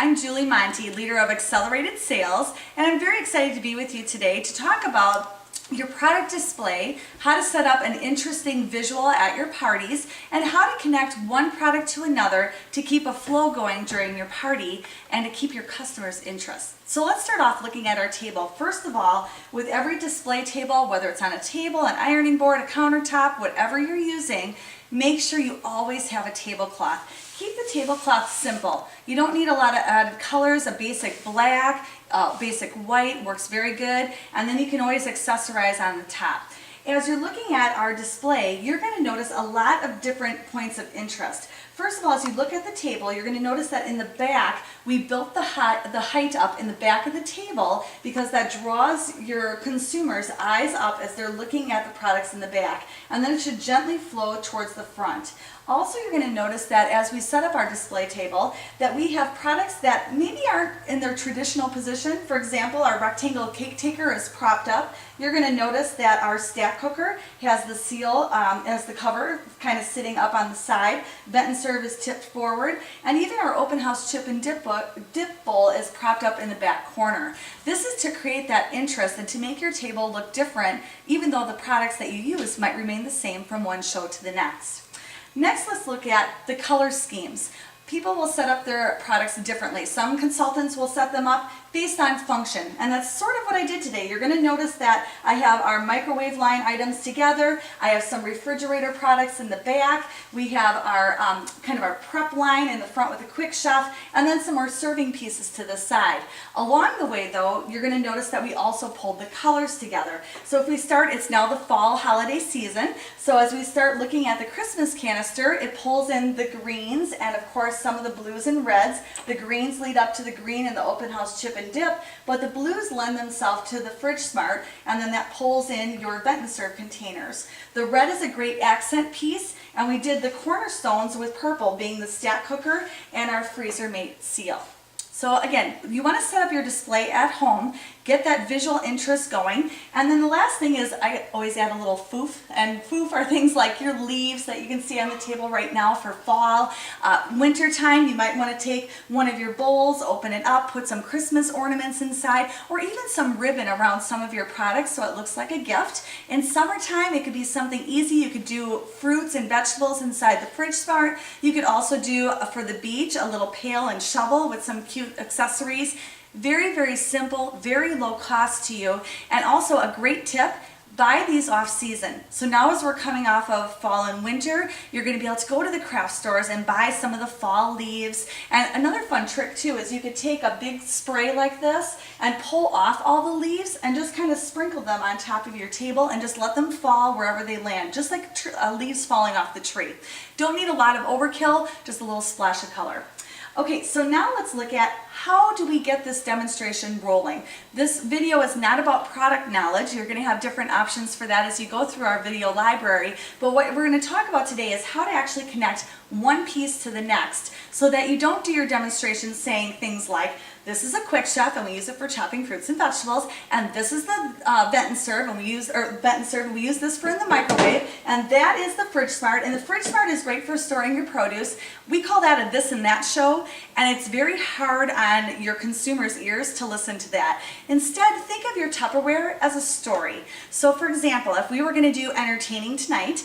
I'm Julie Monty, leader of Accelerated Sales, and I'm very excited to be with you today to talk about your product display, how to set up an interesting visual at your parties, and how to connect one product to another to keep a flow going during your party and to keep your customers' interest. So let's start off looking at our table. First of all, with every display table, whether it's on a table, an ironing board, a countertop, whatever you're using, make sure you always have a tablecloth. Keep the tablecloth simple. You don't need a lot of added colors. A basic black, basic white works very good, and then you can always accessorize on the top. As you're looking at our display, you're going to notice a lot of different points of interest. First of all, as you look at the table, you're going to notice that in the back, we built the height up in the back of the table because that draws your consumers' eyes up as they're looking at the products in the back, and then it should gently flow towards the front. Also, you're going to notice that as we set up our display table, that we have products that maybe aren't in their traditional position. For example, our rectangle cake taker is propped up. You're going to notice that our stack cooker has the seal as the cover kind of sitting up on the side. Vent and serve is tipped forward, and even our open house chip and dip bowl is propped up in the back corner. This is to create that interest and to make your table look different, even though the products that you use might remain the same from one show to the next. Next, let's look at the color schemes. People will set up their products differently. Some consultants will set them up based on function, and that's sort of what I did today. You're going to notice that I have our microwave line items together. I have some refrigerator products in the back. We have our kind of our prep line in the front with a quick chef, and then some more serving pieces to the side. Along the way, though, you're going to notice that we also pulled the colors together. So if we start, it's now the fall holiday season. So as we start looking at the Christmas canister, it pulls in the greens and, of course, some of the blues and reds. The greens lead up to the green in the open house chip and dip, but the blues lend themselves to the Fridge Smart, and then that pulls in your vent and serve containers. The red is a great accent piece, and we did the cornerstones with purple being the stack cooker and our freezer mate seal. So again, you want to set up your display at home, get that visual interest going, and then the last thing is I always add a little foof, and foof are things like your leaves that you can see on the table right now for fall. Winter time, you might want to take one of your bowls, open it up, put some Christmas ornaments inside, or even some ribbon around some of your products so it looks like a gift. In summertime, it could be something easy. You could do fruits and vegetables inside the Fridge Smart. You could also do, for the beach, a little pail and shovel with some cute accessories. Very, very simple, very low cost to you, and also a great tip, buy these off season. So now as we're coming off of fall and winter, you're going to be able to go to the craft stores and buy some of the fall leaves. And another fun trick too is you could take a big spray like this and pull off all the leaves and just kind of sprinkle them on top of your table and just let them fall wherever they land, just like leaves falling off the tree. Don't need a lot of overkill, just a little splash of color. Okay, so now let's look at how do we get this demonstration rolling. This video is not about product knowledge. You're going to have different options for that as you go through our video library. But what we're going to talk about today is how to actually connect one piece to the next so that you don't do your demonstration saying things like, this is a quick chef and we use it for chopping fruits and vegetables, and this is the vent and serve and we use this for in the microwave, and that is the Fridge Smart, and the Fridge Smart is great for storing your produce. We call that a this and that show, and it's very hard on your consumers' ears to listen to that. Instead, think of your Tupperware as a story. So for example, if we were going to do entertaining tonight,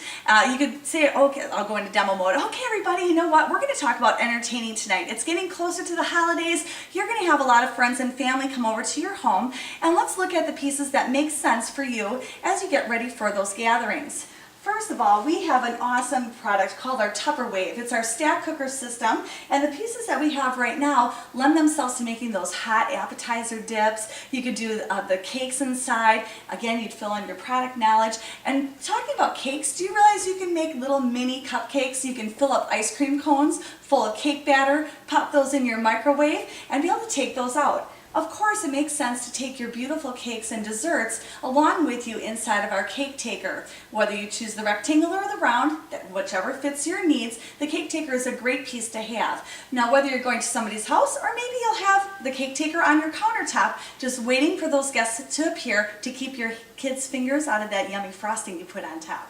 you could say, okay, I'll go into demo mode. Okay, everybody, you know what? We're going to talk about entertaining tonight. It's getting closer to the holidays. You're going to have a lot of friends and family come over to your home, and let's look at the pieces that make sense for you as you get ready for those gatherings. First of all, we have an awesome product called our Tupperwave. It's our stack cooker system, and the pieces that we have right now lend themselves to making those hot appetizer dips. You could do the cakes inside. Again, you'd fill in your product knowledge. And talking about cakes, do you realize you can make little mini cupcakes? You can fill up ice cream cones full of cake batter, pop those in your microwave, and be able to take those out. Of course, it makes sense to take your beautiful cakes and desserts along with you inside of our cake taker. Whether you choose the rectangle or the round, whichever fits your needs, the cake taker is a great piece to have. Now, whether you're going to somebody's house or maybe you'll have the cake taker on your countertop, just waiting for those guests to appear to keep your kids' fingers out of that yummy frosting you put on top.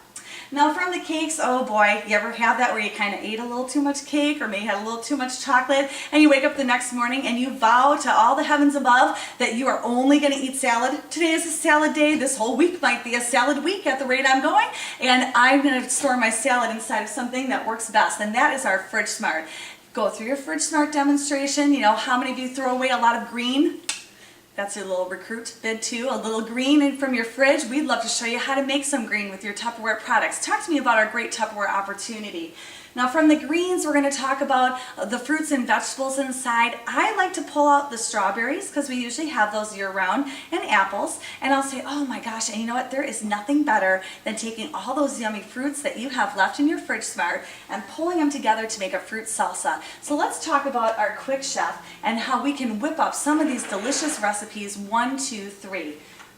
Now from the cakes, oh boy, you ever have that where you kind of ate a little too much cake or maybe had a little too much chocolate and you wake up the next morning and you vow to all the heavens above that you are only going to eat salad? Today is a salad day. This whole week might be a salad week at the rate I'm going, and I'm going to store my salad inside of something that works best, and that is our Fridge Smart. Go through your Fridge Smart demonstration. You know, how many of you throw away a lot of green? That's your little recruit bid too, a little green in from your fridge. We'd love to show you how to make some green with your Tupperware products. Talk to me about our great Tupperware opportunity. Now from the greens, we're going to talk about the fruits and vegetables inside. I like to pull out the strawberries because we usually have those year round, and apples. And I'll say, oh my gosh, and you know what? There is nothing better than taking all those yummy fruits that you have left in your Fridge Smart and pulling them together to make a fruit salsa. So let's talk about our Quick Chef and how we can whip up some of these delicious recipes. 1, 2, 3.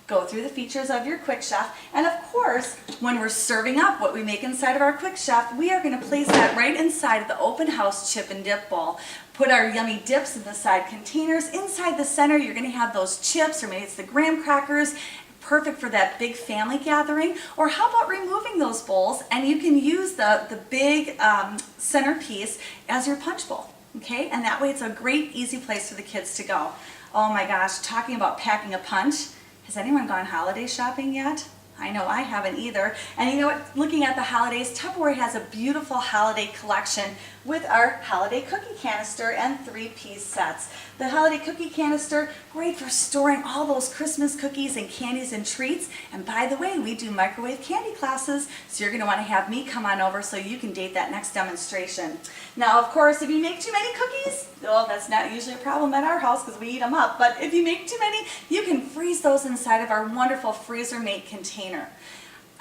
Go through the features of your Quick Chef, and of course, when we're serving up what we make inside of our Quick Chef, we are going to place that right inside of the Open House chip and dip bowl. Put our yummy dips in the side containers. Inside the center, you're going to have those chips, or maybe it's the graham crackers, perfect for that big family gathering. Or how about removing those bowls, and you can use the big centerpiece as your punch bowl, okay? And that way it's a great, easy place for the kids to go. Oh my gosh, talking about packing a punch. Has anyone gone holiday shopping yet? I know I haven't either. And you know what? Looking at the holidays, Tupperware has a beautiful holiday collection with our holiday cookie canister and 3-piece sets. The holiday cookie canister, great for storing all those Christmas cookies and candies and treats. And by the way, we do microwave candy classes, so you're going to want to have me come on over so you can date that next demonstration. Now, of course, if you make too many cookies, well, that's not usually a problem at our house because we eat them up, but if you make too many, you can freeze those inside of our wonderful freezer-made container.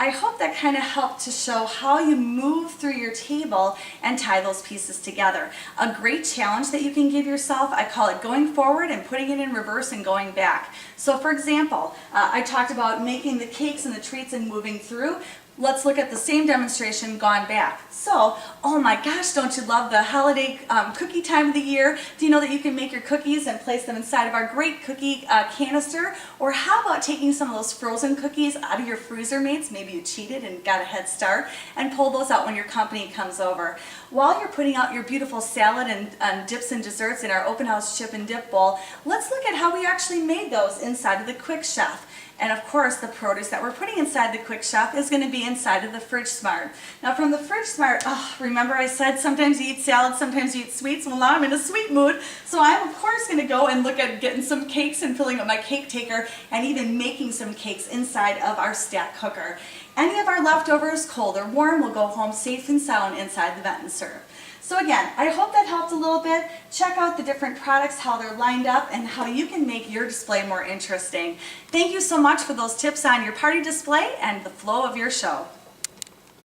I hope that kind of helped to show how you move through your table and tie those pieces together. A great challenge that you can give yourself, I call it going forward and putting it in reverse and going back. So for example, I talked about making the cakes and the treats and moving through. Let's look at the same demonstration gone back. So, oh my gosh, don't you love the holiday cookie time of the year? Do you know that you can make your cookies and place them inside of our great cookie canister? Or how about taking some of those frozen cookies out of your freezer mates? Maybe you cheated and got a head start, and pull those out when your company comes over. While you're putting out your beautiful salad and dips and desserts in our Open House chip and dip bowl, let's look at how we actually made those inside of the Quick Chef. And of course, the produce that we're putting inside the Quick Chef is going to be inside of the Fridge Smart. Now from the Fridge Smart, remember I said sometimes you eat salad, sometimes you eat sweets? Well, now I'm in a sweet mood, so I'm of course going to go and look at getting some cakes and filling up my cake taker and even making some cakes inside of our stack cooker. Any of our leftovers, cold or warm, will go home safe and sound inside the Vent and Serve. So again, I hope that helped a little bit. Check out the different products, how they're lined up, and how you can make your display more interesting. Thank you so much for those tips on your party display and the flow of your show.